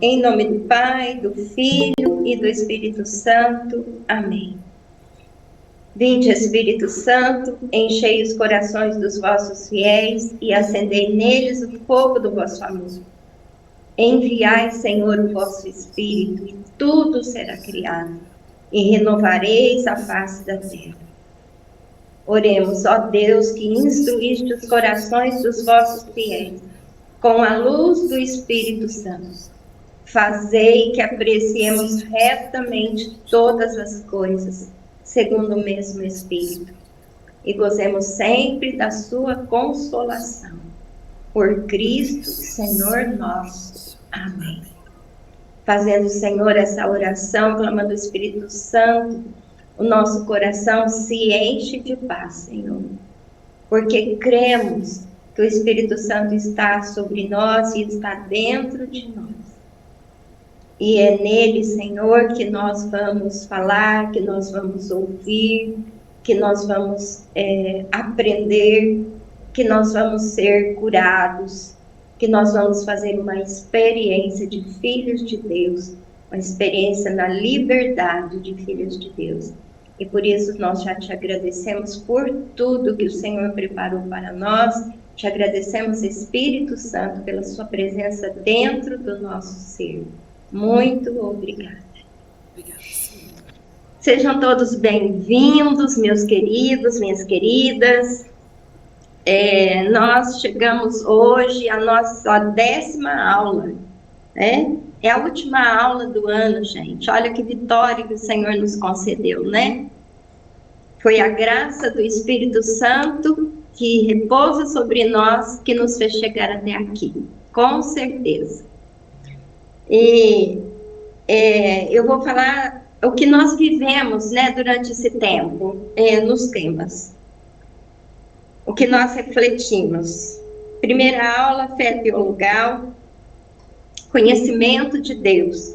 Em nome do Pai, do Filho e do Espírito Santo. Amém. Vinde, Espírito Santo, enchei os corações dos vossos fiéis e acendei neles o fogo do vosso amor. Enviai, Senhor, o vosso Espírito, e tudo será criado, e renovareis a face da terra. Oremos, ó Deus, que instruíste os corações dos vossos fiéis, com a luz do Espírito Santo. Fazei que apreciemos retamente todas as coisas, segundo o mesmo Espírito, e gozemos sempre da sua consolação. Por Cristo, Senhor nosso. Amém. Fazendo, Senhor, essa oração, clamando o Espírito Santo, o nosso coração se enche de paz, Senhor, porque cremos que o Espírito Santo está sobre nós e está dentro de nós. E é nele, Senhor, que nós vamos falar, que nós vamos ouvir, que nós vamos aprender, que nós vamos ser curados, que nós vamos fazer uma experiência de filhos de Deus, uma experiência na liberdade de filhos de Deus. E por isso nós já te agradecemos por tudo que o Senhor preparou para nós. Te agradecemos, Espírito Santo, pela sua presença dentro do nosso ser. Muito obrigada. Sejam todos bem-vindos, meus queridos, minhas queridas. Nós chegamos hoje à nossa 10ª aula, né? É a última aula do ano, gente. Olha que vitória que o Senhor nos concedeu, né? Foi a graça do Espírito Santo que repousa sobre nós que nos fez chegar até aqui, com certeza. E eu vou falar o que nós vivemos, né, durante esse tempo, nos temas. O que nós refletimos. Primeira aula, fé teologal, conhecimento de Deus.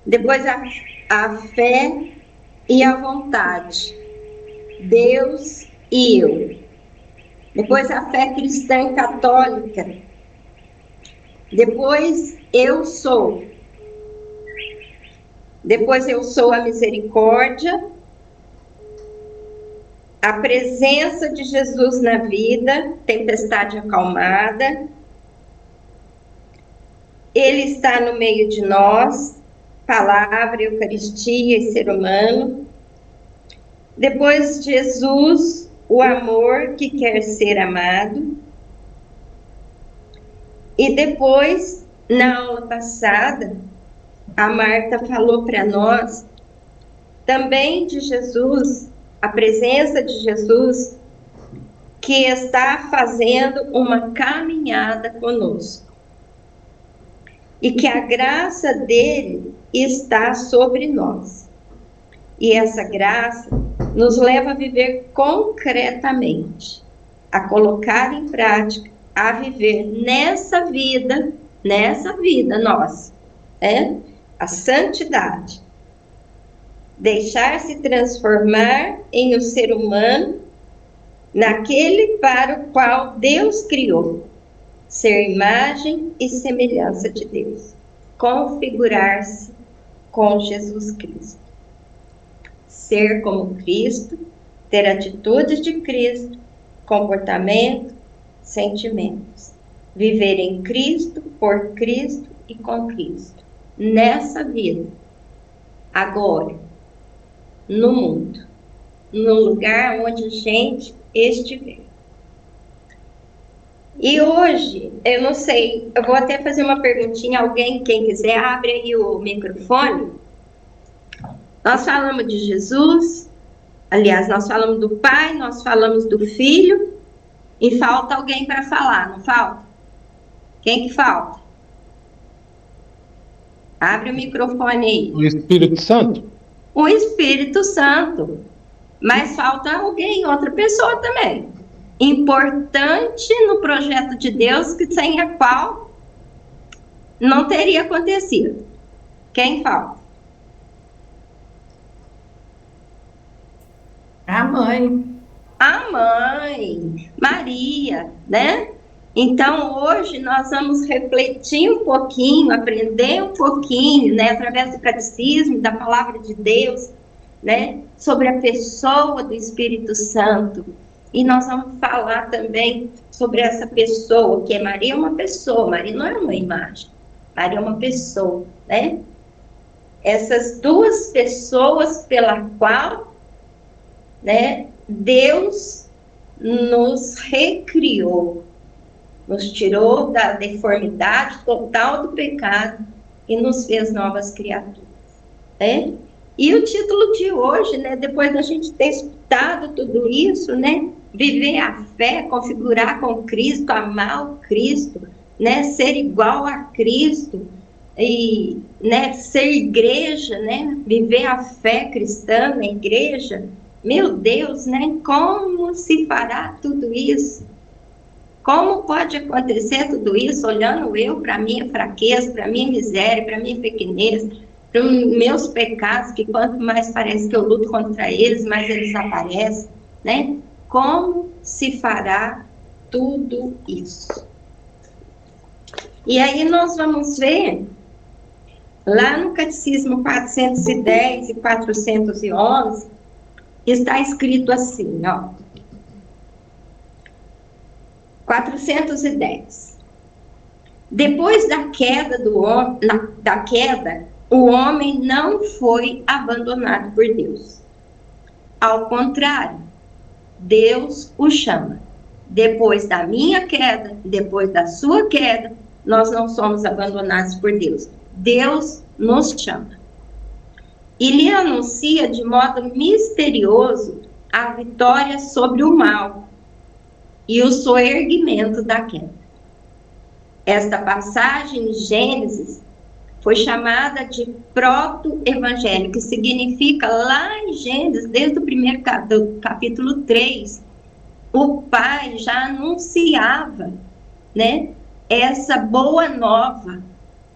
Depois a fé e a vontade. Deus e eu. Depois a fé cristã e católica. Depois eu sou. Depois eu sou a misericórdia. A presença de Jesus na vida, tempestade acalmada. Ele está no meio de nós, palavra, Eucaristia e ser humano. Depois Jesus, o amor que quer ser amado. E depois, na aula passada, a Marta falou para nós também de Jesus, a presença de Jesus, que está fazendo uma caminhada conosco. E que a graça dele está sobre nós. E essa graça nos leva a viver concretamente, a colocar em prática, a viver nessa vida nossa, a santidade. Deixar-se transformar em um ser humano naquele para o qual Deus criou. Ser imagem e semelhança de Deus. Configurar-se com Jesus Cristo. Ser como Cristo, ter atitudes de Cristo, comportamento, sentimentos. Viver em Cristo, por Cristo e com Cristo. Nessa vida, agora, no mundo, no lugar onde a gente estiver. E hoje, eu não sei, eu vou até fazer uma perguntinha, alguém, quem quiser, abre aí o microfone. Nós falamos de Jesus, aliás, nós falamos do Pai, nós falamos do Filho, e falta alguém para falar, não falta? Quem que falta? Abre o microfone aí. O Espírito Santo? O Espírito Santo. Mas falta alguém, outra pessoa também. Importante no projeto de Deus, que sem a qual não teria acontecido. Quem falta? A mãe. A mãe, Maria, né? Então, hoje nós vamos refletir um pouquinho, aprender um pouquinho, né, através do catecismo, da palavra de Deus, né, sobre a pessoa do Espírito Santo. E nós vamos falar também sobre essa pessoa, que é Maria, uma pessoa. Maria não é uma imagem, Maria é uma pessoa, né? Essas duas pessoas pela qual, né, Deus nos recriou, nos tirou da deformidade total do pecado e nos fez novas criaturas, né? E o título de hoje, né, depois da gente ter estudado tudo isso, né, viver a fé, configurar com Cristo, amar o Cristo, né, ser igual a Cristo e, né, ser igreja, né, viver a fé cristã na igreja. Meu Deus, né, como se fará tudo isso? Como pode acontecer tudo isso olhando eu para a minha fraqueza, para a minha miséria, para a minha pequenez, para os meus pecados, que quanto mais parece que eu luto contra eles, mais eles aparecem, né? Como se fará tudo isso? E aí nós vamos ver, lá no Catecismo 410 e 411, está escrito assim, ó. 410. Depois da queda o homem não foi abandonado por Deus. Ao contrário, Deus o chama. Depois da minha queda, depois da sua queda, nós não somos abandonados por Deus. Deus nos chama. E lhe anuncia de modo misterioso a vitória sobre o mal e o soerguimento da queda. Esta passagem em Gênesis foi chamada de proto-evangelho, que significa lá em Gênesis, desde o primeiro capítulo 3, o Pai já anunciava, né, essa boa nova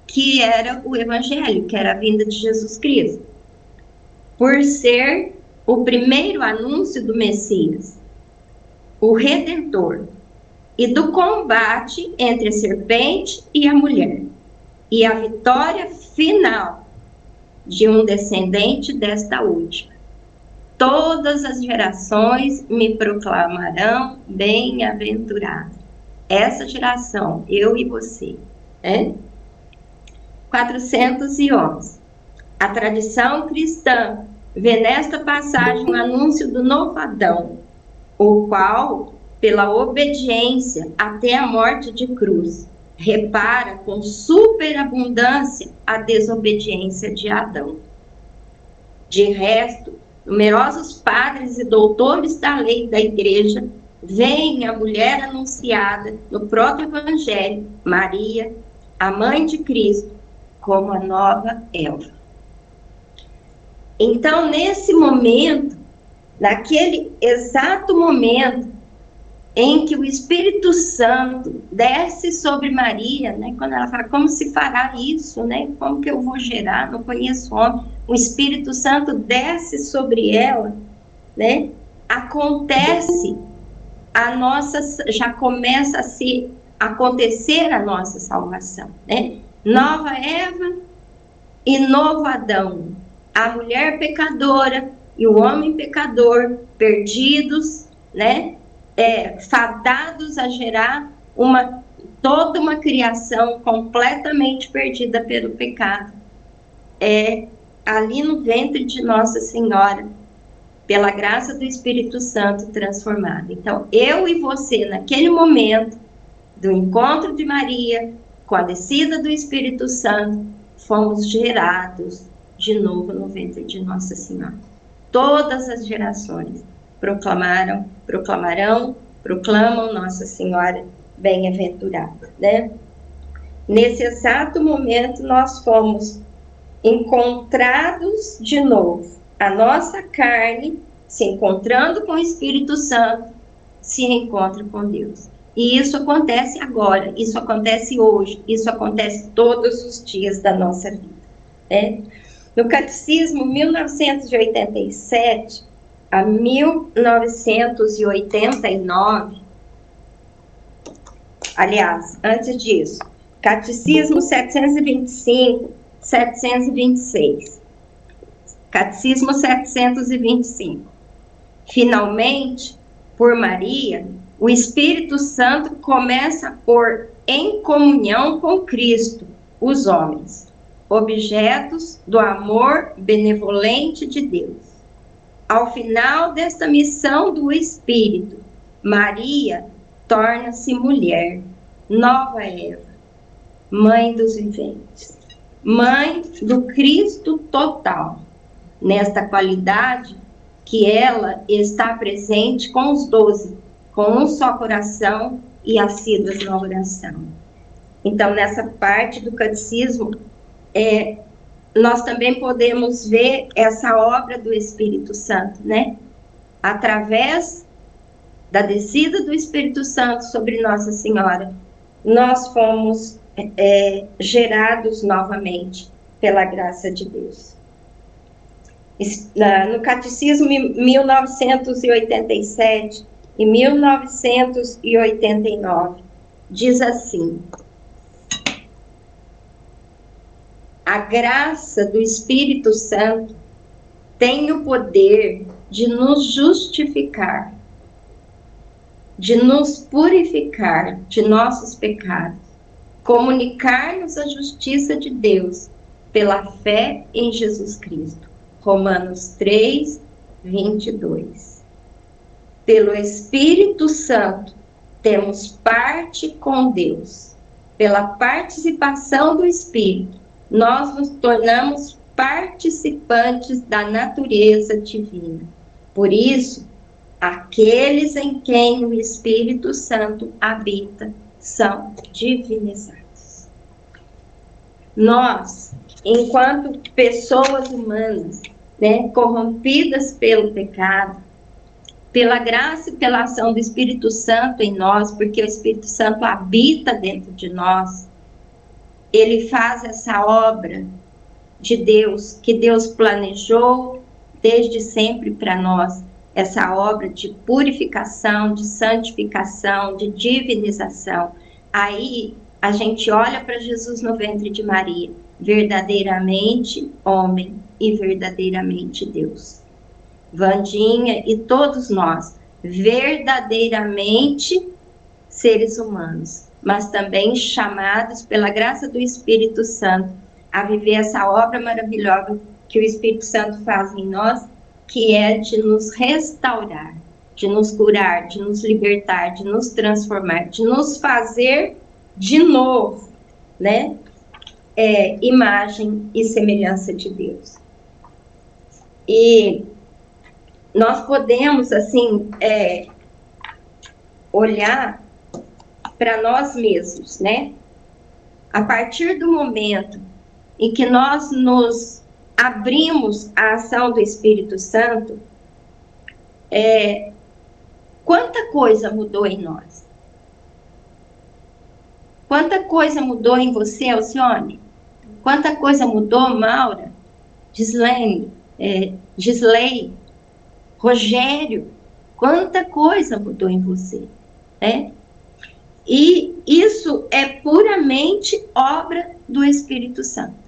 que era o evangelho, que era a vinda de Jesus Cristo, por ser o primeiro anúncio do Messias, o Redentor, e do combate entre a serpente e a mulher, e a vitória final de um descendente desta última. Todas as gerações me proclamarão bem-aventurado. Essa geração, eu e você, né? 411. A tradição cristã vê nesta passagem o anúncio do novo Adão, o qual, pela obediência até a morte de cruz, repara com superabundância a desobediência de Adão. De resto, numerosos padres e doutores da lei da igreja veem a mulher anunciada no proto-evangelho, Maria, a mãe de Cristo, como a nova Eva. Então, nesse momento, naquele exato momento em que o Espírito Santo desce sobre Maria, né? Quando ela fala, como se fará isso, né? Como que eu vou gerar? Não conheço homem. O Espírito Santo desce sobre ela, né? Acontece a nossa, já começa a se acontecer a nossa salvação, né? Nova Eva e novo Adão. A mulher pecadora e o homem pecador, perdidos, né? Fadados a gerar toda uma criação completamente perdida pelo pecado. Ali no ventre de Nossa Senhora, pela graça do Espírito Santo transformado. Então, eu e você, naquele momento do encontro de Maria, com a descida do Espírito Santo, fomos gerados de novo no ventre de Nossa Senhora. Todas as gerações proclamam Nossa Senhora bem-aventurada, né? Nesse exato momento, nós fomos encontrados de novo. A nossa carne, se encontrando com o Espírito Santo, se encontra com Deus. E isso acontece agora, isso acontece hoje, isso acontece todos os dias da nossa vida, né? No Catecismo 1987 a 1989, Aliás, antes disso, Catecismo 725, 726. Catecismo 725. Finalmente, por Maria, o Espírito Santo começa a pôr em comunhão com Cristo os homens, objetos do amor benevolente de Deus. Ao final desta missão do Espírito, Maria torna-se mulher, nova Eva, mãe dos viventes, mãe do Cristo total. Nesta qualidade que ela está presente com os 12, com um só coração e assíduas na oração. Então, nessa parte do catecismo, nós também podemos ver essa obra do Espírito Santo, né? Através da descida do Espírito Santo sobre Nossa Senhora, nós fomos gerados novamente pela graça de Deus. No Catecismo 1987 e 1989, diz assim: a graça do Espírito Santo tem o poder de nos justificar, de nos purificar de nossos pecados, comunicar-nos a justiça de Deus pela fé em Jesus Cristo. Romanos 3, 22. Pelo Espírito Santo, temos parte com Deus. Pela participação do Espírito, nós nos tornamos participantes da natureza divina. Por isso, aqueles em quem o Espírito Santo habita são divinizados. Nós, enquanto pessoas humanas, corrompidas pelo pecado, pela graça e pela ação do Espírito Santo em nós, porque o Espírito Santo habita dentro de nós, ele faz essa obra de Deus, que Deus planejou desde sempre para nós, essa obra de purificação, de santificação, de divinização. Aí a gente olha para Jesus no ventre de Maria, verdadeiramente homem e verdadeiramente Deus. Vandinha e todos nós, verdadeiramente seres humanos, mas também chamados pela graça do Espírito Santo a viver essa obra maravilhosa que o Espírito Santo faz em nós, que é de nos restaurar, de nos curar, de nos libertar, de nos transformar, de nos fazer de novo, imagem e semelhança de Deus. E nós podemos, assim, olhar para nós mesmos, A partir do momento em que nós nos abrimos à ação do Espírito Santo, quanta coisa mudou em nós? Quanta coisa mudou em você, Alcione? Quanta coisa mudou, Maura, Gislene, Gisley, Rogério? Quanta coisa mudou em você, E isso é puramente obra do Espírito Santo.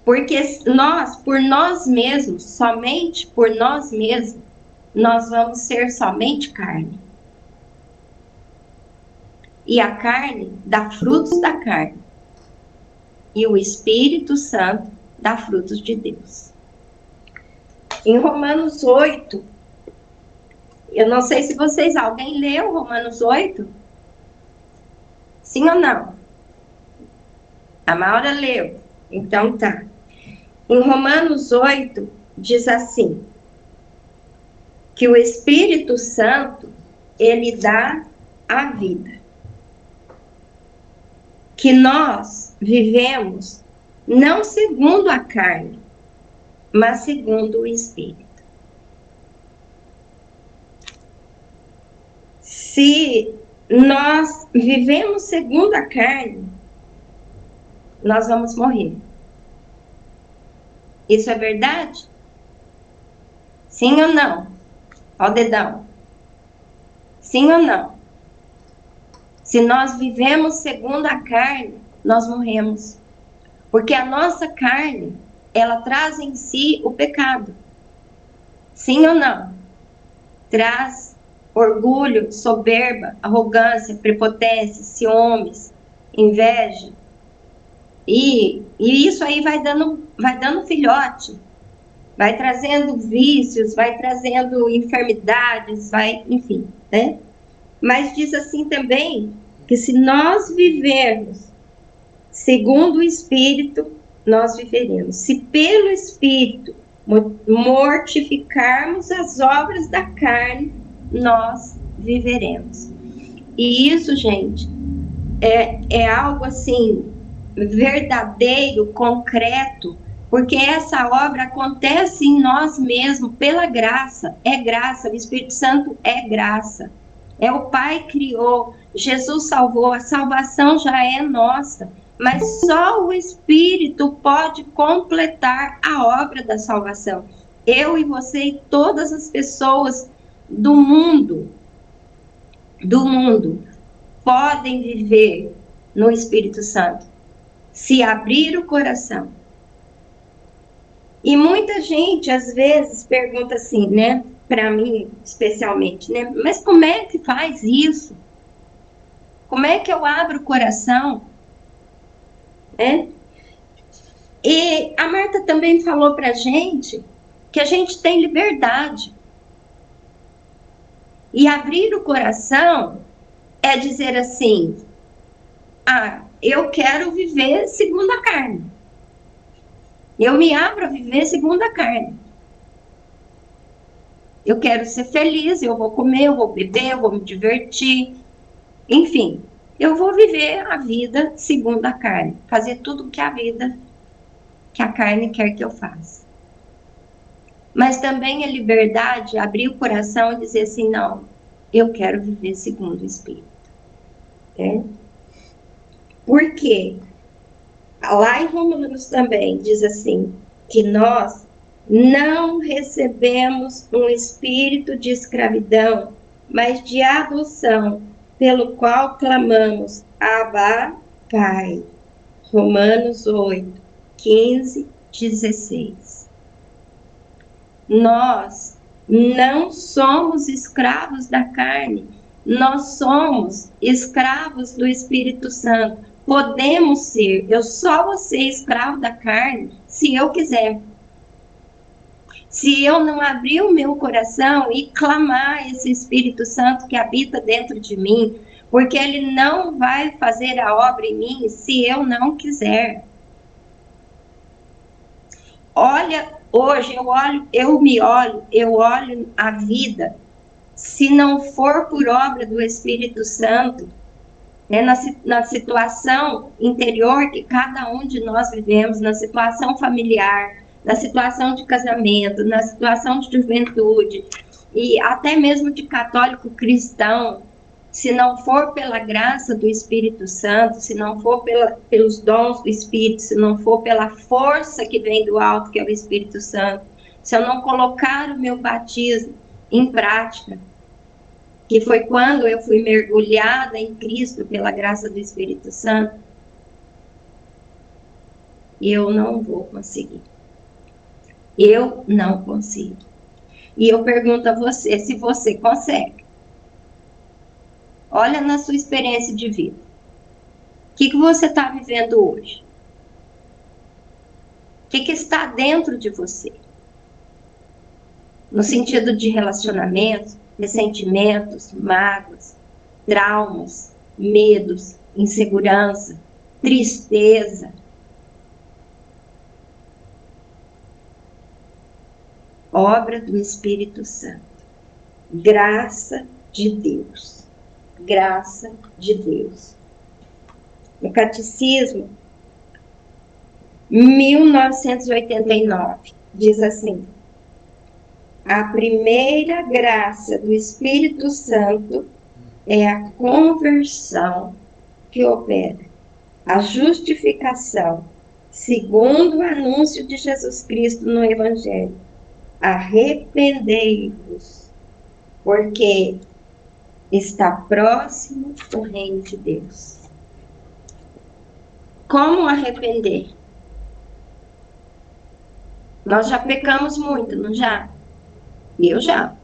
Porque nós, por nós mesmos, somente por nós mesmos, nós vamos ser somente carne. E a carne dá frutos da carne. E o Espírito Santo dá frutos de Deus. Em Romanos 8, eu não sei se alguém leu Romanos 8? Sim ou não? A Maura leu. Então tá. Em Romanos 8, diz assim, que o Espírito Santo, ele dá a vida. Que nós vivemos não segundo a carne, mas segundo o Espírito. Se nós vivemos segundo a carne, nós vamos morrer. Isso é verdade? Sim ou não? Ó o dedão. Sim ou não? Se nós vivemos segundo a carne, nós morremos. Porque a nossa carne, ela traz em si o pecado. Sim ou não? Traz orgulho, soberba, arrogância, prepotência, ciúmes, inveja. E isso aí vai dando filhote. Vai trazendo vícios, vai trazendo enfermidades, enfim, né? Mas diz assim também, que se nós vivermos segundo o Espírito, nós viveremos. Se pelo Espírito mortificarmos as obras da carne, nós viveremos. E isso, gente, é algo assim, verdadeiro, concreto, porque essa obra acontece em nós mesmos, pela graça. É graça, o Espírito Santo é graça. É o Pai criou, Jesus salvou, a salvação já é nossa. Mas só o Espírito pode completar a obra da salvação. Eu e você e todas as pessoas do mundo podem viver no Espírito Santo, se abrir o coração. E muita gente, às vezes, pergunta assim, né? Para mim, especialmente, né? Mas como é que faz isso? Como é que eu abro o coração? Né? E a Marta também falou para a gente que a gente tem liberdade. E abrir o coração é dizer assim, eu quero viver segundo a carne. Eu me abro a viver segundo a carne. Eu quero ser feliz, eu vou comer, eu vou beber, eu vou me divertir. Enfim, eu vou viver a vida segundo a carne. Fazer tudo que a carne quer que eu faça. Mas também a liberdade, abrir o coração e dizer assim, não, eu quero viver segundo o Espírito. É? Por quê? Lá em Romanos também diz assim, que nós não recebemos um espírito de escravidão, mas de adoção, pelo qual clamamos, Abba, Pai. Romanos 8, 15, 16. Nós não somos escravos da carne, nós somos escravos do Espírito Santo. Podemos ser, eu só vou ser escravo da carne se eu quiser. Se eu não abrir o meu coração e clamar esse Espírito Santo que habita dentro de mim, porque ele não vai fazer a obra em mim se eu não quiser. Olha, hoje eu olho a vida, se não for por obra do Espírito Santo, né, na situação interior que cada um de nós vivemos, na situação familiar, na situação de casamento, na situação de juventude, e até mesmo de católico cristão, se não for pela graça do Espírito Santo, se não for pelos dons do Espírito, se não for pela força que vem do alto, que é o Espírito Santo, se eu não colocar o meu batismo em prática, que foi quando eu fui mergulhada em Cristo pela graça do Espírito Santo, eu não vou conseguir. Eu não consigo. E eu pergunto a você, se você consegue. Olha na sua experiência de vida. O que você está vivendo hoje? O que está dentro de você? No sentido de relacionamento, ressentimentos, mágoas, traumas, medos, insegurança, tristeza. Obra do Espírito Santo. Graça de Deus. Graça de Deus. No Catecismo, 1989, diz assim: a primeira graça do Espírito Santo é a conversão que opera a justificação, segundo o anúncio de Jesus Cristo no Evangelho. Arrependei-vos, porque Está próximo o reino de Deus. Como arrepender? Nós já pecamos muito, não já? Eu já.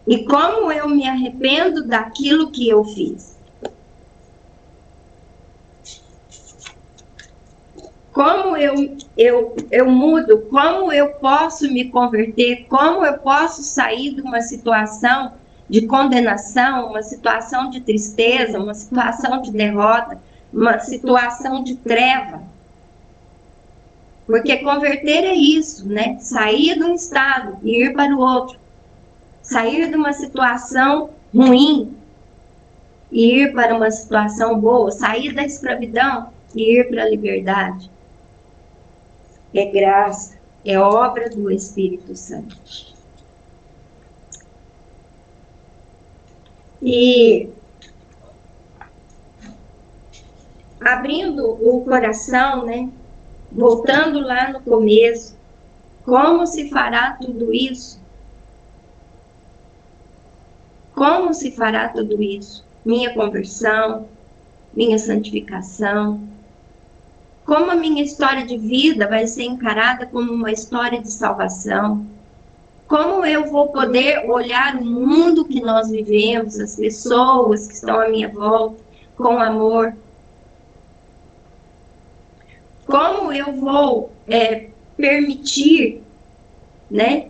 E como eu me arrependo daquilo que eu fiz? Como eu mudo? Como eu posso me converter? Como eu posso sair de uma situação de condenação, uma situação de tristeza, uma situação de derrota, uma situação de treva? Porque converter é isso, né? Sair de um estado e ir para o outro. Sair de uma situação ruim e ir para uma situação boa. Sair da escravidão e ir para a liberdade. É graça, é obra do Espírito Santo. E abrindo o coração, né? Voltando lá no começo, como se fará tudo isso? Como se fará tudo isso? Minha conversão, minha santificação. Como a minha história de vida vai ser encarada como uma história de salvação? Como eu vou poder olhar o mundo que nós vivemos, as pessoas que estão à minha volta, com amor? Como eu vou permitir, né,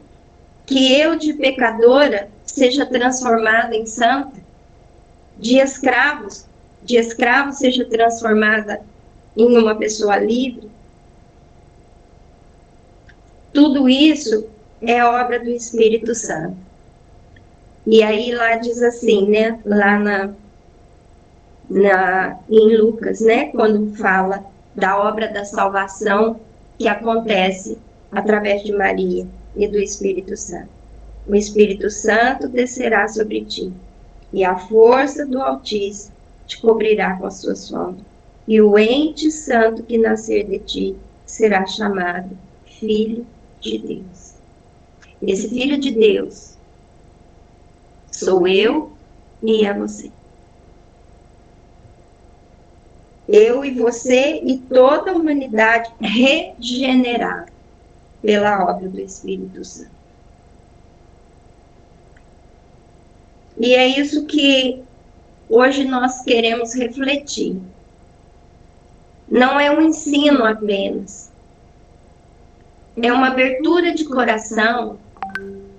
que eu de pecadora seja transformada em santa, de escravo seja transformada em uma pessoa livre? Tudo isso é obra do Espírito Santo. E aí lá diz assim, né, lá em Lucas, né, quando fala da obra da salvação que acontece através de Maria e do Espírito Santo. O Espírito Santo descerá sobre ti, e a força do Altíssimo te cobrirá com a sua sombra. E o ente santo que nascer de ti será chamado Filho de Deus. Esse Filho de Deus sou eu e é você. Eu e você e toda a humanidade regenerada pela obra do Espírito Santo. E é isso que hoje nós queremos refletir. Não é um ensino apenas. É uma abertura de coração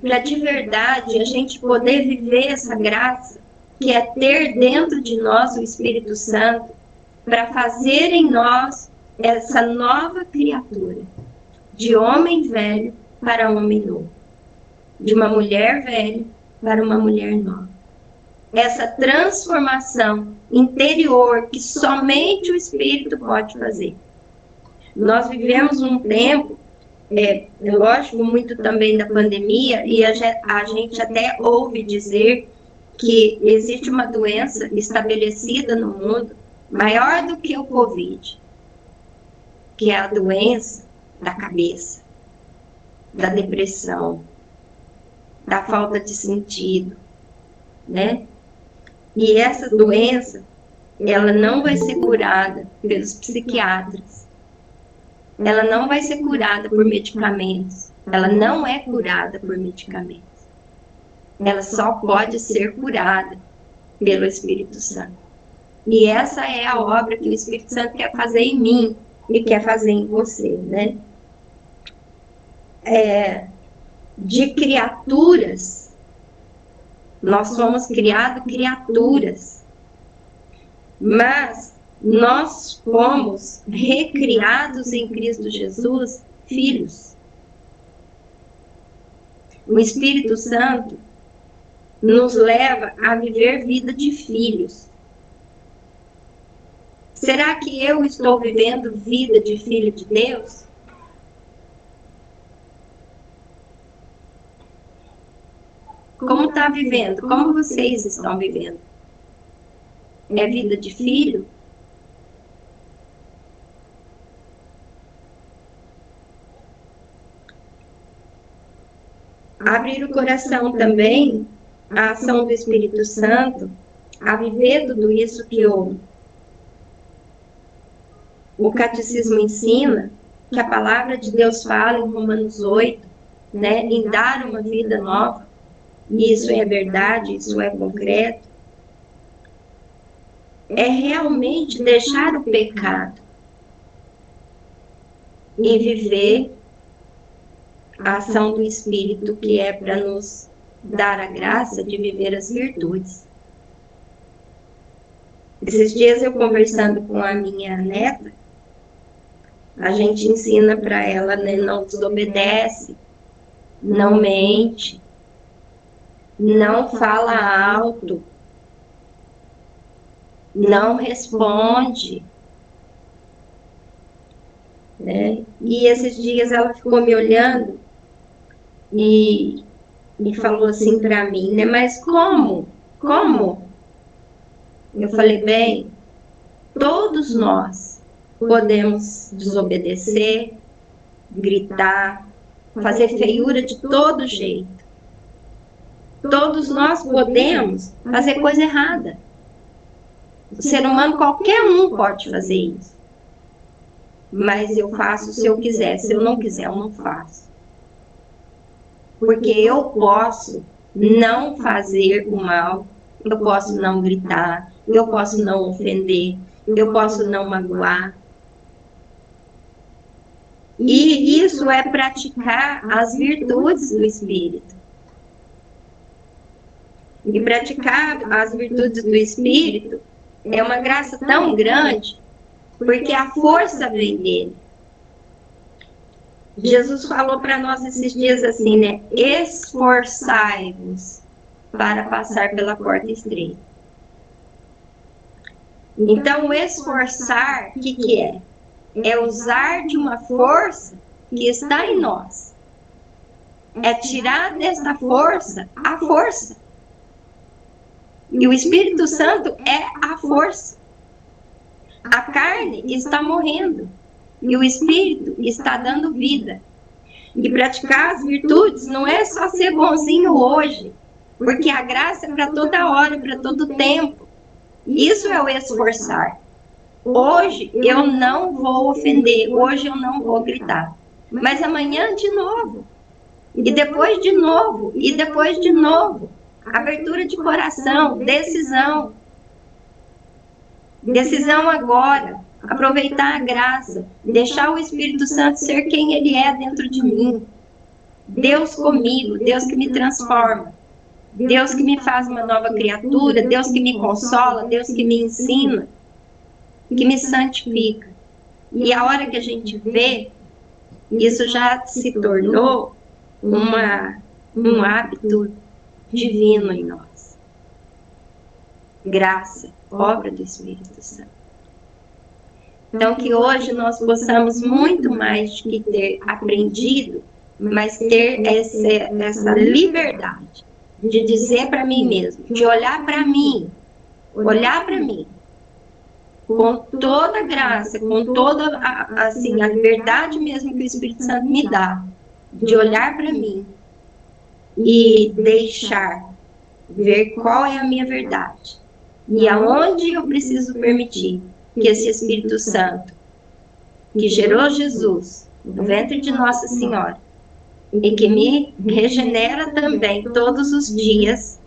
para de verdade a gente poder viver essa graça que é ter dentro de nós o Espírito Santo para fazer em nós essa nova criatura, de homem velho para homem novo, de uma mulher velha para uma mulher nova. Essa transformação interior que somente o Espírito pode fazer. Nós vivemos um tempo, lógico, muito também da pandemia, e a gente até ouve dizer que existe uma doença estabelecida no mundo maior do que o Covid, que é a doença da cabeça, da depressão, da falta de sentido, né? E essa doença, ela não vai ser curada pelos psiquiatras. Ela não vai ser curada por medicamentos. Ela não é curada por medicamentos. Ela só pode ser curada pelo Espírito Santo. E essa é a obra que o Espírito Santo quer fazer em mim e quer fazer em você, né? De criaturas, nós somos criados criaturas, mas nós fomos recriados em Cristo Jesus, filhos. O Espírito Santo nos leva a viver vida de filhos. Será que eu estou vivendo vida de filho de Deus? Como está vivendo? Como vocês estão vivendo? É vida de filho? Abrir o coração também à ação do Espírito Santo, a viver tudo isso que o Catecismo ensina, que a palavra de Deus fala em Romanos 8, né, em dar uma vida nova. E isso é verdade, isso é concreto. É realmente deixar o pecado e viver a ação do Espírito, que é para nos dar a graça de viver as virtudes. Esses dias eu conversando com a minha neta, a gente ensina para ela, né, não desobedece, não mente, não fala alto, não responde. Né? E esses dias ela ficou me olhando e falou assim para mim, né? Mas como? Como? Eu falei, bem, todos nós podemos desobedecer, gritar, fazer feiura de todo jeito. Todos nós podemos fazer coisa errada. O ser humano, qualquer um pode fazer isso. Mas eu faço se eu quiser. Se eu não quiser, eu não faço. Porque eu posso não fazer o mal, eu posso não gritar, eu posso não ofender, eu posso não magoar. E isso é praticar as virtudes do Espírito. E praticar as virtudes do Espírito é uma graça tão grande, porque a força vem dele. Jesus falou para nós esses dias assim, né? Esforçai-vos para passar pela porta estreita. Então, esforçar, o que é? É usar de uma força que está em nós. É tirar dessa força a força. E o Espírito Santo é a força. A carne está morrendo. E o Espírito está dando vida. E praticar as virtudes não é só ser bonzinho hoje. Porque a graça é para toda hora, para todo tempo. Isso é o esforçar. Hoje eu não vou ofender. Hoje eu não vou gritar. Mas amanhã de novo. E depois de novo. E depois de novo. Abertura de coração. Decisão. Decisão agora. Aproveitar a graça, deixar o Espírito Santo ser quem ele é dentro de mim. Deus comigo, Deus que me transforma. Deus que me faz uma nova criatura, Deus que me consola, Deus que me ensina, que me santifica. E a hora que a gente vê, isso já se tornou um hábito divino em nós. Graça, obra do Espírito Santo. Então, que hoje nós possamos muito mais do que ter aprendido, mas ter essa liberdade de dizer para mim mesmo, de olhar para mim, com toda a graça, com toda a liberdade mesmo que o Espírito Santo me dá, de olhar para mim e deixar ver qual é a minha verdade e aonde eu preciso permitir que esse Espírito Santo, que gerou Jesus no ventre de Nossa Senhora, e que me regenera também todos os dias,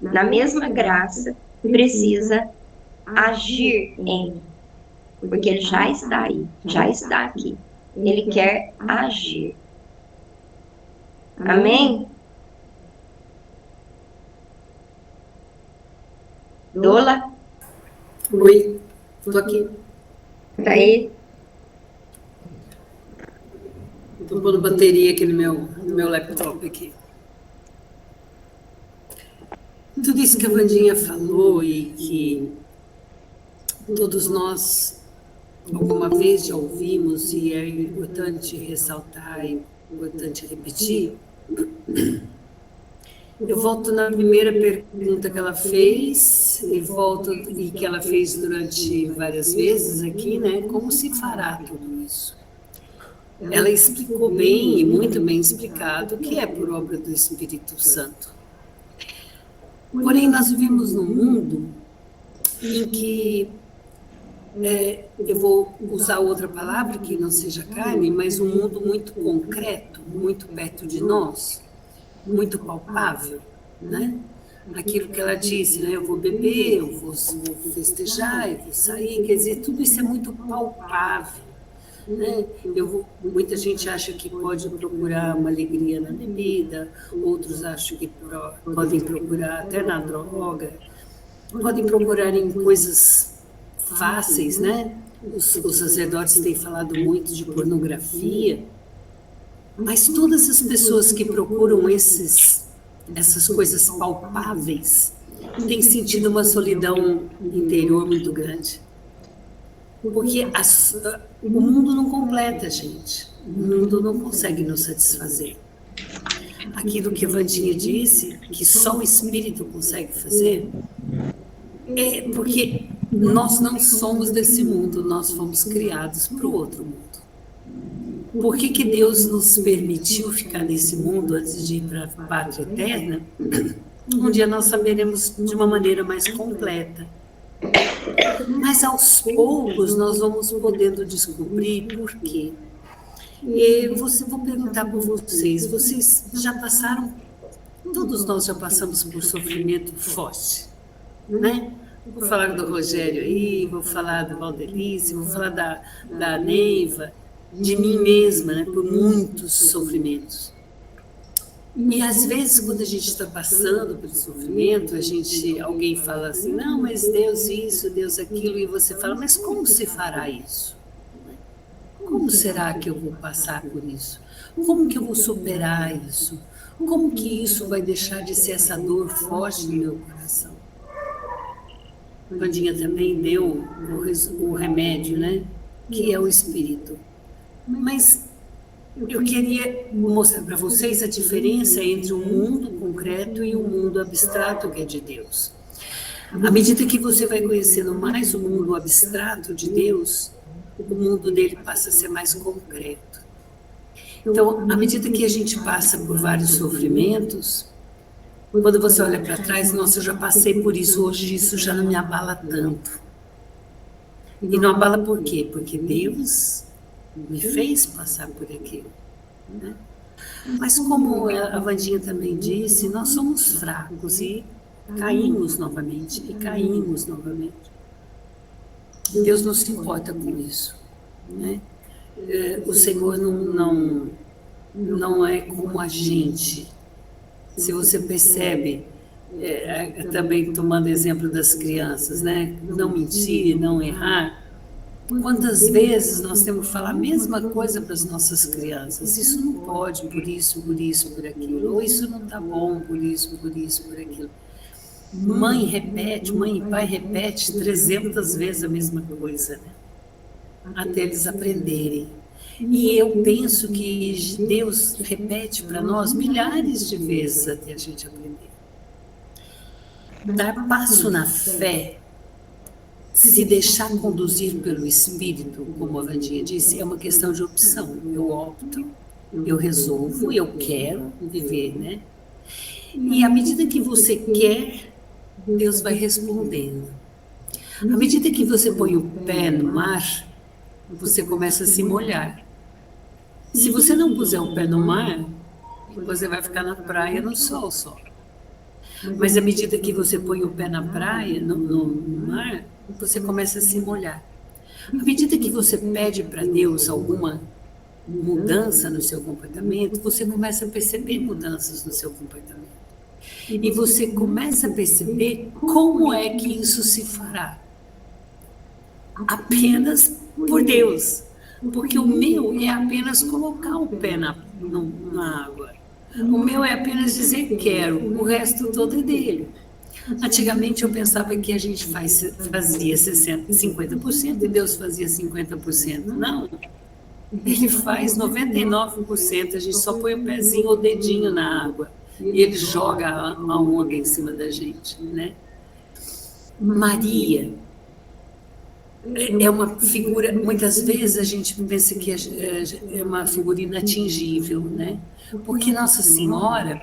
na mesma graça, precisa agir em mim. Porque ele já está aí, já está aqui. Ele quer agir. Amém? Dola? Oi. Estou aqui. Tá aí? Estou pondo bateria aqui no meu laptop aqui. Tudo isso que a Vandinha falou e que todos nós alguma vez já ouvimos e é importante ressaltar, é importante repetir. Eu volto na primeira pergunta que ela fez e que ela fez durante várias vezes aqui, né? Como se fará tudo isso? ela explicou bem, e muito bem explicado, que é por obra do Espírito Santo. Porém, nós vivemos num mundo em que, eu vou usar outra palavra que não seja carne, mas um mundo muito concreto, muito perto de nós, muito palpável, né? Aquilo que ela disse, né? Eu vou beber, eu vou festejar, eu vou sair, quer dizer, tudo isso é muito palpável, né? Muita gente acha que pode procurar uma alegria na bebida, outros acham que podem procurar até na droga, podem procurar em coisas fáceis, né? Os sacerdotes têm falado muito de pornografia, mas todas as pessoas que procuram essas coisas palpáveis têm sentido uma solidão interior muito grande. Porque o mundo não completa, gente. O mundo não consegue nos satisfazer. Aquilo que a Wandinha disse, que só o Espírito consegue fazer, é porque nós não somos desse mundo, nós fomos criados para o outro mundo. Por que Deus nos permitiu ficar nesse mundo antes de ir para a pátria eterna? Um dia nós saberemos de uma maneira mais completa. Mas aos poucos nós vamos podendo descobrir por quê. Vou perguntar para vocês já passaram, todos nós já passamos por sofrimento forte, né? Vou falar do Rogério aí, vou falar do Valdelice, vou falar da Neiva, de mim mesma, né? Por muitos sofrimentos. E às vezes, quando a gente está passando pelo sofrimento, alguém fala assim, não, mas Deus isso, Deus aquilo, e você fala, mas como se fará isso? Como será que eu vou passar por isso? Como que eu vou superar isso? Como que isso vai deixar de ser essa dor forte no meu coração? Vandinha também deu o remédio, né? Que é o Espírito. Mas eu queria mostrar para vocês a diferença entre o mundo concreto e o mundo abstrato que é de Deus. À medida que você vai conhecendo mais o mundo abstrato de Deus, o mundo dele passa a ser mais concreto. Então, à medida que a gente passa por vários sofrimentos, quando você olha para trás, nossa, eu já passei por isso, hoje isso já não me abala tanto. E não abala por quê? Porque Deus me fez passar por aquilo, né? Mas como a Wandinha também disse, nós somos fracos e caímos novamente, Deus não se importa com isso, né? O Senhor não é como a gente. Se você percebe, também tomando exemplo das crianças, né? Não mentir, não errar. Quantas vezes nós temos que falar a mesma coisa para as nossas crianças? Isso não pode, por isso, por aquilo. Ou isso não está bom, por isso, por aquilo. Mãe e pai repete 300 vezes a mesma coisa, né? Até eles aprenderem. E eu penso que Deus repete para nós milhares de vezes até a gente aprender. Dar passo na fé, se deixar conduzir pelo Espírito, como a Wandinha disse, é uma questão de opção. Eu opto, eu resolvo, eu quero viver, né? E à medida que você quer, Deus vai respondendo. À medida que você põe o pé no mar, você começa a se molhar. Se você não puser o pé no mar, você vai ficar na praia no sol só. Mas à medida que você põe o pé na praia, no mar, você começa a se molhar. À medida que você pede para Deus alguma mudança no seu comportamento, você começa a perceber mudanças no seu comportamento. E você começa a perceber como é que isso se fará. Apenas por Deus. Porque o meu é apenas colocar o pé na água. O meu é apenas dizer quero, o resto todo é dele. Antigamente eu pensava que a gente fazia 50% e Deus fazia 50%. Não, ele faz 99%, a gente só põe o pezinho ou o dedinho na água e ele joga a onda em cima da gente, né? Maria, é uma figura, muitas vezes a gente pensa que é uma figura inatingível, né? Porque Nossa Senhora,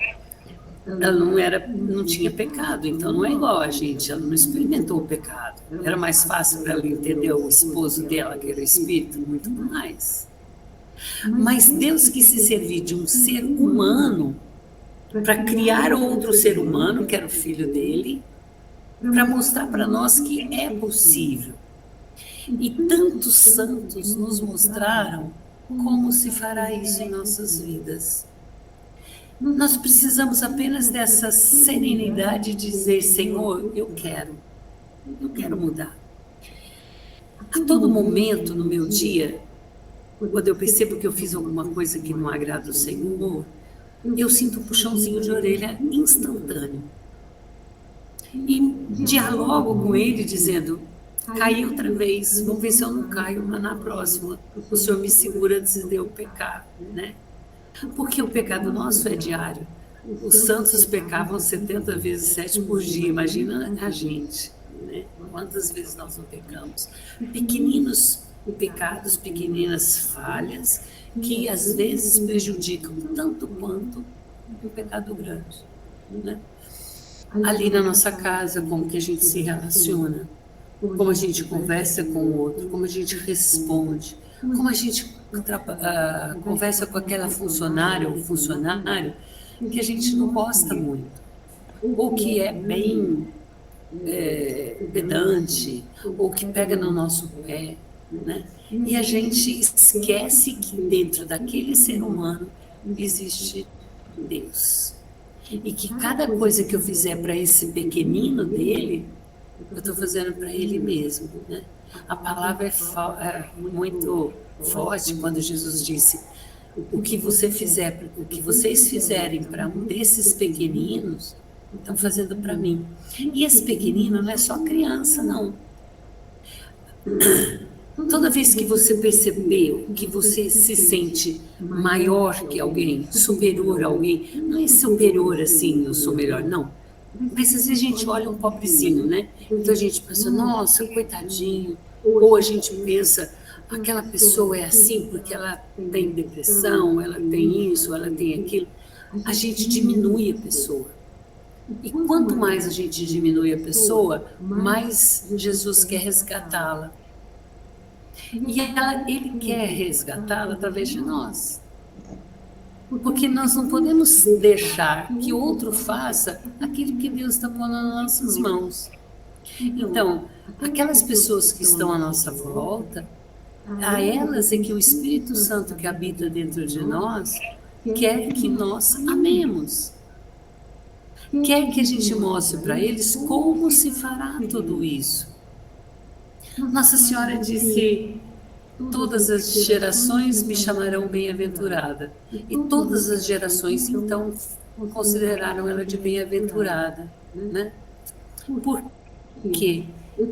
ela não tinha pecado, então não é igual a gente, ela não experimentou o pecado. Era mais fácil para ela entender o esposo dela, que era o Espírito, muito mais. Mas Deus quis se servir de um ser humano para criar outro ser humano, que era o filho dele, para mostrar para nós que é possível. E tantos santos nos mostraram como se fará isso em nossas vidas. Nós precisamos apenas dessa serenidade de dizer: Senhor, eu quero mudar. A todo momento no meu dia, quando eu percebo que eu fiz alguma coisa que não agrada o Senhor, eu sinto um puxãozinho de orelha instantâneo. E dialogo com Ele dizendo: caí outra vez, vamos ver se eu não caio, mas na próxima o Senhor me segura antes de eu pecar, né? Porque o pecado nosso é diário. Os santos pecavam 70 vezes 7 por dia, imagina a gente, né? Quantas vezes nós não pecamos? Pequeninos pecados, pequeninas falhas, que às vezes prejudicam tanto quanto um pecado grande, né? Ali na nossa casa, como que a gente se relaciona, como a gente conversa com o outro, como a gente responde, como a gente conversa com aquela funcionária ou funcionário que a gente não gosta muito, ou que é bem pedante, ou que pega no nosso pé, né? E a gente esquece que dentro daquele ser humano existe Deus. E que cada coisa que eu fizer para esse pequenino dele, eu estou fazendo para ele mesmo, né? A palavra é muito forte quando Jesus disse: o que você fizer, o que vocês fizerem para um desses pequeninos, estão fazendo para mim. E esse pequenino não é só criança, não. Toda vez que você percebeu que você se sente maior que alguém, superior a alguém, não é superior assim, eu sou melhor, não. Mas às vezes a gente olha um pobrezinho, né? Então a gente pensa: nossa, coitadinho. Ou a gente pensa: aquela pessoa é assim porque ela tem depressão, ela tem isso, ela tem aquilo. A gente diminui a pessoa. E quanto mais a gente diminui a pessoa, mais Jesus quer resgatá-la. E ele quer resgatá-la através de nós. Porque nós não podemos deixar que outro faça aquilo que Deus está pondo nas nossas mãos. Então, aquelas pessoas que estão à nossa volta, a elas é que o Espírito Santo que habita dentro de nós quer que nós amemos. Quer que a gente mostre para eles como se fará tudo isso. Nossa Senhora disse: todas as gerações me chamarão bem-aventurada. E todas as gerações, então, consideraram ela de bem-aventurada, né? Por quê?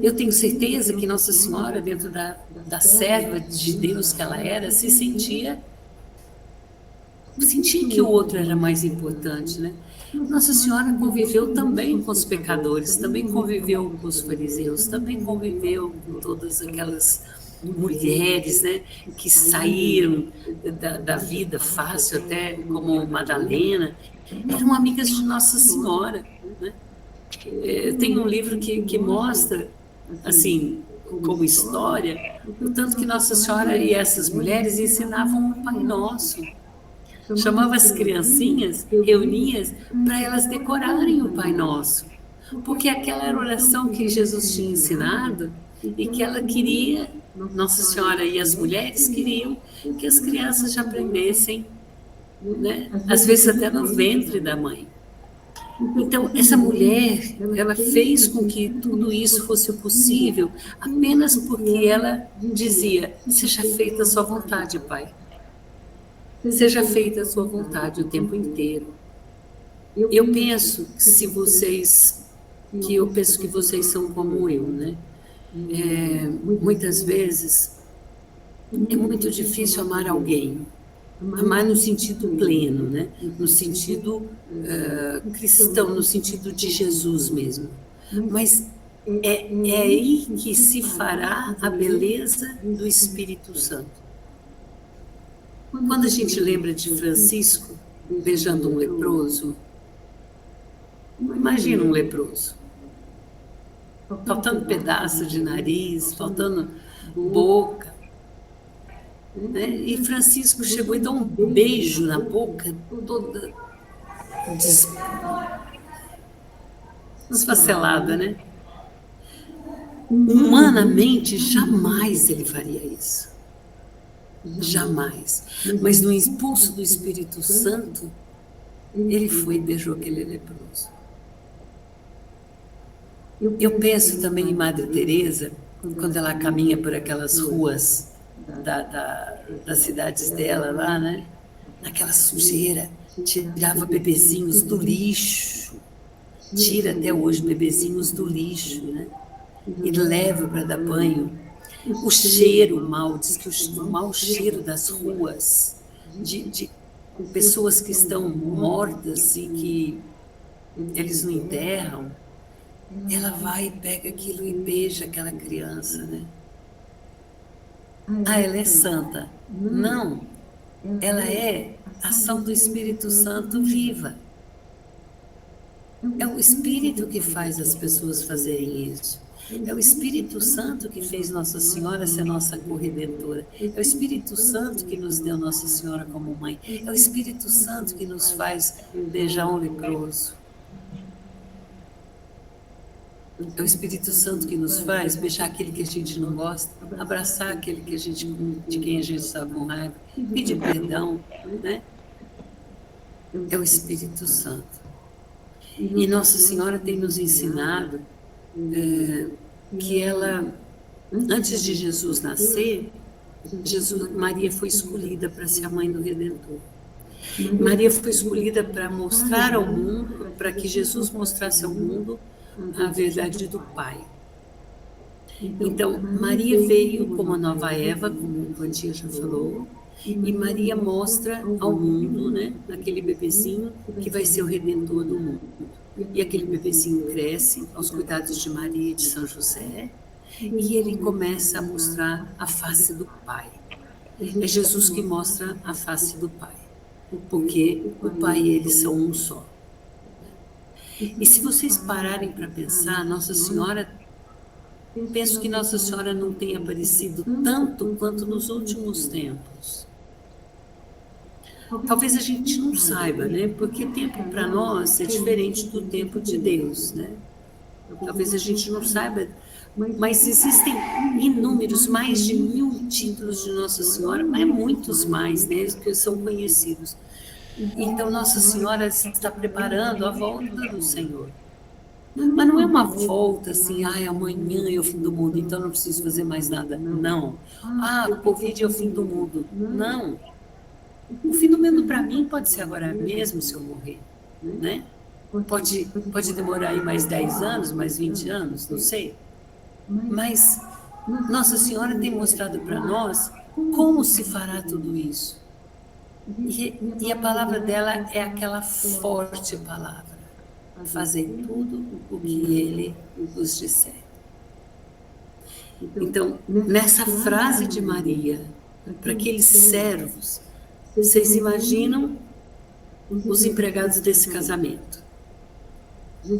Eu tenho certeza que Nossa Senhora, dentro da serva de Deus que ela era, sentia que o outro era mais importante, né? Nossa Senhora conviveu também com os pecadores, também conviveu com os fariseus, também conviveu com todas aquelas mulheres, né, que saíram da vida fácil, até como Madalena, eram amigas de Nossa Senhora, né? Tem um livro que mostra, assim, como história, o tanto que Nossa Senhora e essas mulheres ensinavam o Pai Nosso. Chamava as criancinhas, reunia para elas decorarem o Pai Nosso, porque aquela era a oração que Jesus tinha ensinado e que ela queria, Nossa Senhora e as mulheres queriam que as crianças já aprendessem, né? Às vezes até no ventre da mãe. Então, essa mulher, ela fez com que tudo isso fosse possível apenas porque ela dizia: seja feita a sua vontade, Pai. Seja feita a sua vontade o tempo inteiro. Eu penso que vocês são como eu, né? Muitas vezes é muito difícil amar alguém, amar no sentido pleno, né? No sentido cristão, no sentido de Jesus mesmo. Mas é aí que se fará a beleza do Espírito Santo. Quando a gente lembra de Francisco beijando um leproso, imagina um leproso, faltando pedaço de nariz, faltando boca, né? E Francisco chegou e deu um beijo na boca toda desfacelada, né? Humanamente, jamais ele faria isso. Jamais. Mas no impulso do Espírito Santo, ele foi e beijou aquele leproso. Eu penso também em Madre Teresa, quando ela caminha por aquelas ruas das cidades dela lá, né? Naquela sujeira, tirava bebezinhos do lixo, tira até hoje bebezinhos do lixo, né? E leva para dar banho. O cheiro mal, diz que o mau cheiro das ruas, de pessoas que estão mortas e que eles não enterram, ela vai e pega aquilo e beija aquela criança, né? Ah, ela é santa. Não, ela é ação do Espírito Santo viva. É o Espírito que faz as pessoas fazerem isso. É o Espírito Santo que fez Nossa Senhora ser nossa corredentora. É o Espírito Santo que nos deu Nossa Senhora como mãe. É o Espírito Santo que nos faz beijar um leproso. É o Espírito Santo que nos faz beijar aquele que a gente não gosta, abraçar aquele que de quem a gente está com raiva, pedir perdão, né? É o Espírito Santo. E Nossa Senhora tem nos ensinado que ela, antes de Jesus nascer, Maria foi escolhida para ser a mãe do Redentor. Maria foi escolhida para mostrar ao mundo, para que Jesus mostrasse ao mundo a verdade do Pai. Então, Maria veio como a nova Eva, como o Vandinha já falou, e Maria mostra ao mundo, né, aquele bebezinho que vai ser o Redentor do mundo. E aquele bebezinho cresce aos cuidados de Maria e de São José, e ele começa a mostrar a face do Pai. É Jesus que mostra a face do Pai, porque o Pai e ele são um só. E se vocês pararem para pensar, Nossa Senhora, penso que Nossa Senhora não tem aparecido tanto quanto nos últimos tempos. Talvez a gente não saiba, né? Porque tempo para nós é diferente do tempo de Deus, né? Talvez a gente não saiba, mas existem inúmeros, mais de 1000 títulos de Nossa Senhora, mas muitos mais, né? Que são conhecidos. Então, Nossa Senhora está preparando a volta do Senhor. Mas não é uma volta assim, amanhã é o fim do mundo, então não preciso fazer mais nada. Não. O Covid é o fim do mundo. Não. O fim do mundo para mim pode ser agora mesmo se eu morrer, né? Pode demorar aí mais 10 anos, mais 20 anos, não sei. Mas Nossa Senhora tem mostrado para nós como se fará tudo isso. E a palavra dela é aquela forte palavra: fazer tudo o que Ele vos disser. Então, nessa frase de Maria, para aqueles servos, vocês imaginam os empregados desse casamento.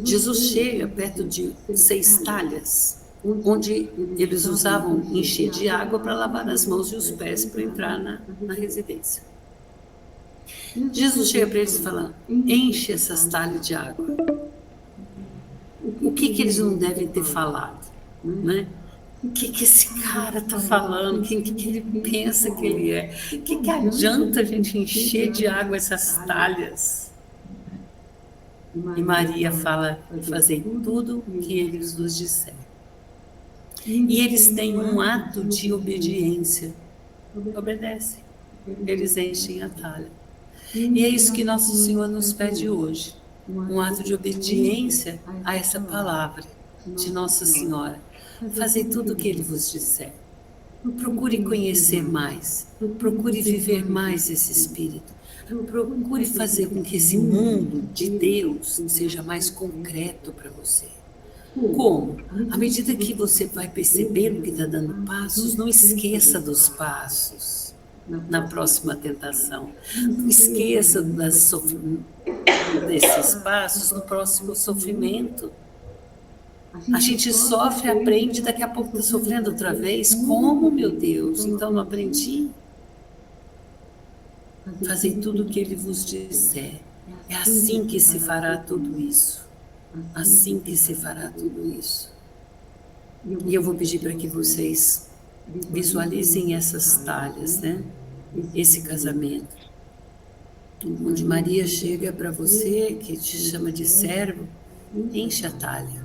Jesus chega perto de 6 talhas, onde eles usavam encher de água para lavar as mãos e os pés para entrar na residência. Jesus chega para eles e fala: enche essas talhas de água. O que eles não devem ter falado, né? O que esse cara está falando? Quem que ele pensa que ele é? O que adianta a gente encher de água essas talhas? E Maria fala: fazei tudo o que eles vos disserem. E eles têm um ato de obediência. Obedecem. Eles enchem a talha. E é isso que Nosso Senhor nos pede hoje. Um ato de obediência a essa palavra de Nossa Senhora. Fazei tudo o que Ele vos disser. Procure conhecer mais. Procure viver mais esse Espírito. Procure fazer com que esse mundo de Deus seja mais concreto para você. Como? À medida que você vai percebendo que está dando passos, não esqueça dos passos na próxima tentação. Não esqueça desses passos no próximo sofrimento. A gente sofre, aprende, daqui a pouco está sofrendo outra vez. Como, meu Deus? Então não aprendi? Fazei tudo o que ele vos disser. É assim que se fará tudo isso. Assim que se fará tudo isso. E eu vou pedir para que vocês visualizem essas talhas, né? Esse casamento. Onde Maria chega para você, que te chama de servo, enche a talha.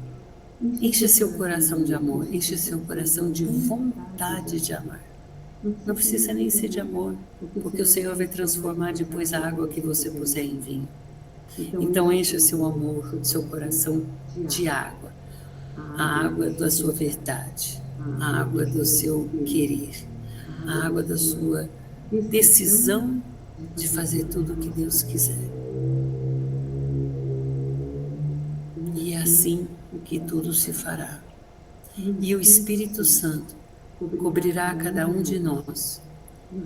Enche seu coração de amor, enche seu coração de vontade de amar. Não precisa nem ser de amor, porque o Senhor vai transformar depois a água que você puser em vinho. Então encha seu amor, seu coração de água. A água da sua verdade, a água do seu querer, a água da sua decisão de fazer tudo o que Deus quiser. E é assim que tudo se fará. E o Espírito Santo cobrirá cada um de nós.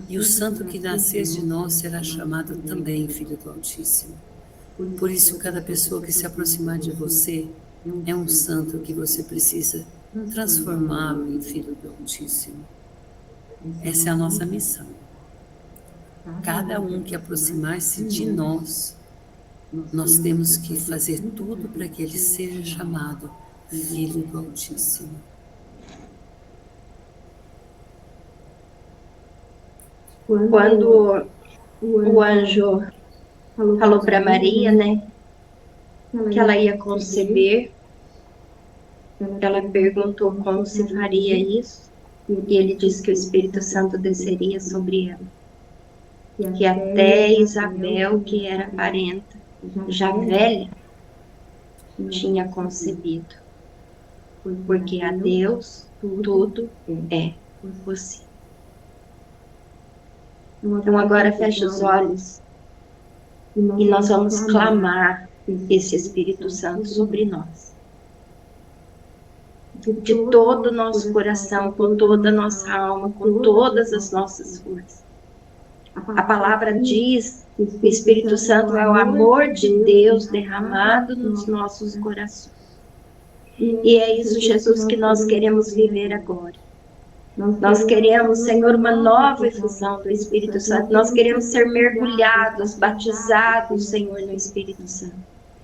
E o santo que nascer de nós será chamado também Filho do Altíssimo. Por isso, cada pessoa que se aproximar de você é um santo que você precisa transformá-lo em Filho do Altíssimo. Essa é a nossa missão. Cada um que aproximar-se de nós, nós temos que fazer tudo para que ele seja chamado Filho do Altíssimo. Quando o anjo falou para Maria, né, que ela ia conceber, ela perguntou como se faria isso, e ele disse que o Espírito Santo desceria sobre ela, que até Isabel, que era parenta, já velha, tinha concebido, porque a Deus tudo é possível. Então agora feche os olhos e nós vamos clamar esse Espírito Santo sobre nós. De todo o nosso coração, com toda a nossa alma, com todas as nossas forças. A palavra diz que o Espírito Santo é o amor de Deus derramado nos nossos corações. E é isso, Jesus, que nós queremos viver agora. Nós queremos, Senhor, uma nova efusão do Espírito Santo. Nós queremos ser mergulhados, batizados, Senhor, no Espírito Santo.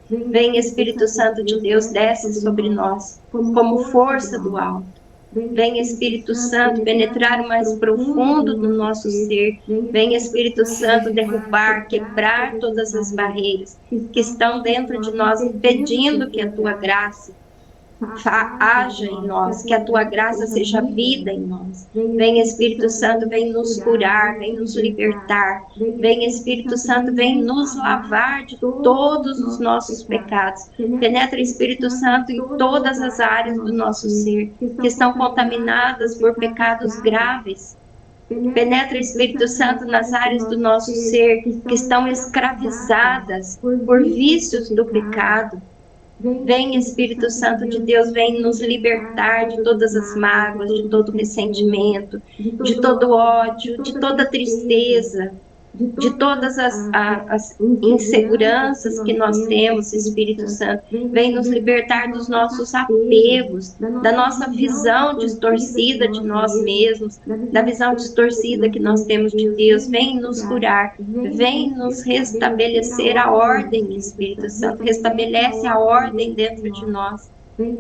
Vem, Espírito Santo de Deus, desce sobre nós, como força do alto. Vem, Espírito Santo, penetrar o mais profundo do nosso ser. Vem, Espírito Santo, derrubar, quebrar todas as barreiras que estão dentro de nós, impedindo que a Tua graça haja em nós, que a Tua graça seja vida em nós. Vem, Espírito Santo, vem nos curar, vem nos libertar. Vem, Espírito Santo, vem nos lavar de todos os nossos pecados. Penetra, Espírito Santo, em todas as áreas do nosso ser que estão contaminadas por pecados graves. Penetra, Espírito Santo, nas áreas do nosso ser que estão escravizadas por vícios do pecado. Vem, Espírito Santo de Deus, vem nos libertar de todas as mágoas, de todo ressentimento, de todo ódio, de toda tristeza, de todas as inseguranças que nós temos, Espírito Santo. Vem nos libertar dos nossos apegos, da nossa visão distorcida de nós mesmos, da visão distorcida que nós temos de Deus. Vem nos curar, vem nos restabelecer a ordem, Espírito Santo. Restabelece a ordem dentro de nós.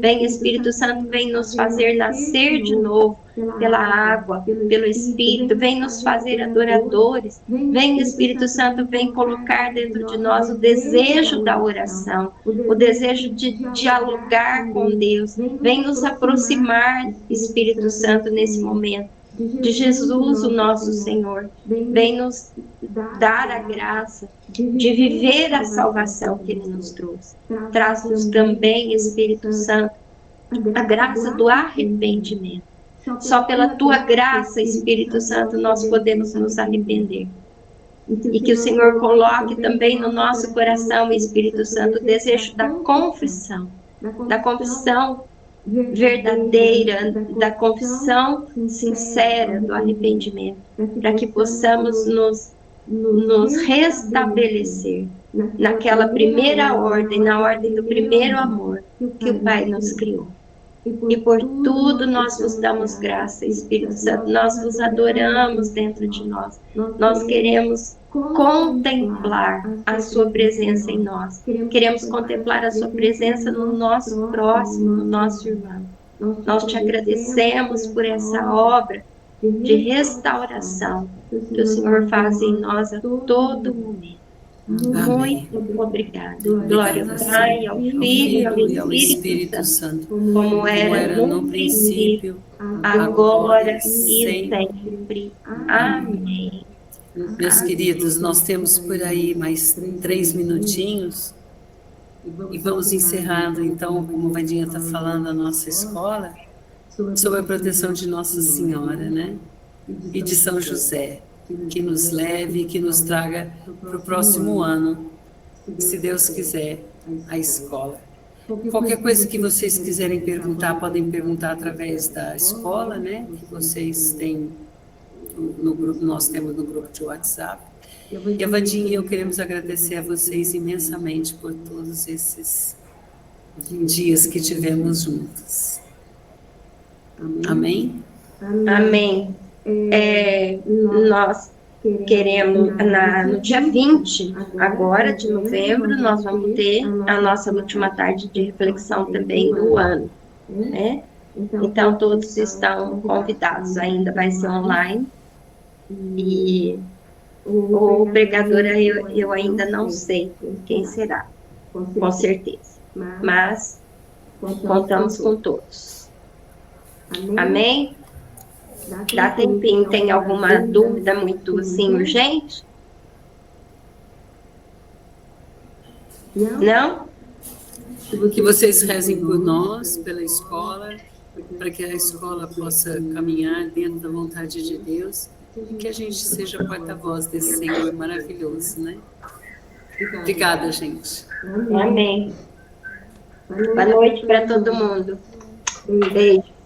Vem, Espírito Santo, vem nos fazer nascer de novo pela água, pelo Espírito. Vem nos fazer adoradores. Vem, Espírito Santo, vem colocar dentro de nós o desejo da oração, o desejo de dialogar com Deus. Vem nos aproximar, Espírito Santo, nesse momento, de Jesus, o nosso Senhor. Vem nos dar a graça de viver a salvação que Ele nos trouxe. Traz-nos também, Espírito Santo, a graça do arrependimento. Só pela Tua graça, Espírito Santo, nós podemos nos arrepender. E que o Senhor coloque também no nosso coração, Espírito Santo, o desejo da confissão verdadeira da confissão sincera do arrependimento, para que possamos nos restabelecer naquela primeira ordem, na ordem do primeiro amor que o Pai nos criou. E por tudo nós vos damos graça, Espírito Santo, nós vos adoramos dentro de nós. Nós queremos contemplar a sua presença em nós. Queremos contemplar a sua presença no nosso próximo, no nosso irmão. Nós te agradecemos por essa obra de restauração que o Senhor faz em nós a todo momento. Amém. Muito obrigada. Glória ao Pai, ao Filho e ao Espírito Santo, como era no princípio, agora e sempre. Amém. Meus queridos, nós temos por aí mais 3 minutinhos e vamos encerrando, então, como a Vandinha está falando, a nossa escola, sob a proteção de Nossa Senhora, né? E de São José, que nos leve, que nos traga para o próximo ano, se Deus quiser, a escola. Qualquer coisa que vocês quiserem perguntar, podem perguntar através da escola, né? Que vocês têm no grupo, nós temos no grupo de WhatsApp. E a Vandinha e eu queremos agradecer a vocês imensamente por todos esses dias que tivemos juntos. Amém? Amém. Nós queremos, no dia 20, agora de novembro, nós vamos ter a nossa última tarde de reflexão também do ano, né? Então, todos estão convidados, ainda vai ser online. E o pregador eu ainda não sei quem será, com certeza. Mas contamos com todos. Amém? Dá tempinho, tem alguma dúvida muito assim urgente? Não? Que vocês rezem por nós, pela escola, para que a escola possa caminhar dentro da vontade de Deus e que a gente seja porta-voz desse Senhor maravilhoso, né? Obrigada, gente. Amém. Boa noite para todo mundo. Beijo.